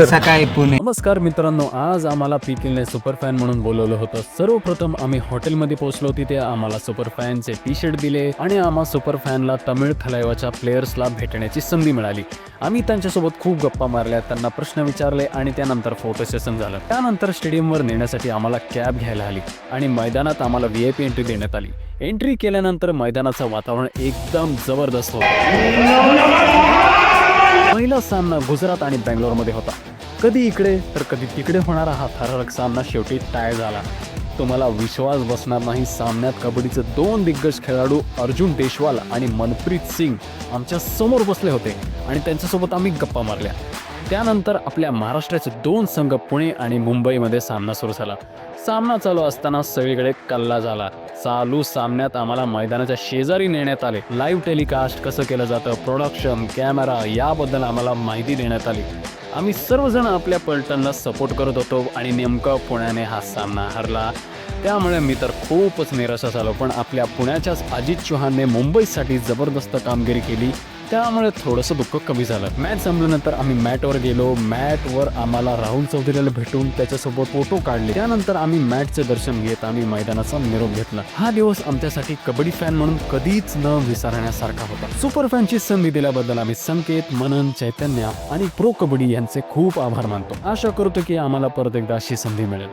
सकाळी पुणे. नमस्कार मित्रांनो, आज आम्हाला पीकेलने सुपर फॅन म्हणून बोलवलं होतं. सर्वप्रथम आम्ही हॉटेलमध्ये पोहोचलो. तिथे आम्हाला सुपर फॅनचे टी शर्ट दिले आणि आम्हा सुपर फॅनला तमिळ थलाइवाच्या प्लेयर्सला भेटण्याची संधी मिळाली. आम्ही त्यांच्यासोबत खूप गप्पा मारल्या, त्यांना प्रश्न विचारले आणि त्यानंतर फोटो सेशन झालं. त्यानंतर स्टेडियमवर नेण्यासाठी आम्हाला कॅब घ्यायला आली आणि मैदानात आम्हाला VIP एंट्री देण्यात आली. एंट्री केल्यानंतर मैदानाचं वातावरण एकदम जबरदस्त होतं. पहिला सामना गुजरात आणि बँगलोरमध्ये होता. कधी इकडे तर कधी तिकडे होणारा हा थरारक सामना शेवटी टाय झाला. तुम्हाला विश्वास बसणार नाही, सामन्यात कबड्डीचे 2 दिग्गज खेळाडू अर्जुन देशवाल आणि मनप्रीत सिंग आमच्या समोर बसले होते आणि त्यांच्यासोबत आम्ही गप्पा मारल्या. त्यानंतर आपल्या महाराष्ट्राचे 2 संघ पुणे आणि मुंबईमध्ये सामना सुरू झाला. सामना चालू असताना सगळीकडे कल्ला झाला. चालू सामन्यात आम्हाला मैदानाच्या शेजारी नेण्यात आले. लाईव्ह टेलिकास्ट कसं केलं जातं, प्रोडक्शन, कॅमेरा याबद्दल आम्हाला माहिती देण्यात आली. आम्ही सर्वजण आपल्या पलटनला सपोर्ट करत होतो आणि नेमकं पुण्याने हा सामना हरला. त्यामुळे मी तर खूपच निराशा झालो. पण आपल्या पुण्याच्याच अजित चौहानने मुंबईसाठी जबरदस्त कामगिरी केली, त्यामुळे थोडंसं दुःख कमी झालं. मॅच संपल्यानंतर आम्ही मॅटवर गेलो. मॅटवर आम्हाला राहुल चौधरीला भेटून त्याच्यासोबत फोटो काढले. त्यानंतर आम्ही मॅचचे दर्शन घेत आम्ही मैदानाचा निरोप घेतला. हा दिवस आमच्यासाठी कबड्डी फॅन म्हणून कधीच न विसरण्यासारखा होता. सुपर फॅनची संधी दिल्याबद्दल आम्ही संकेत, मनन, चैतन्य आणि प्रो कबड्डी यांचे खूप आभार मानतो. आशा करतो की आम्हाला परत एकदा अशी संधी मिळेल.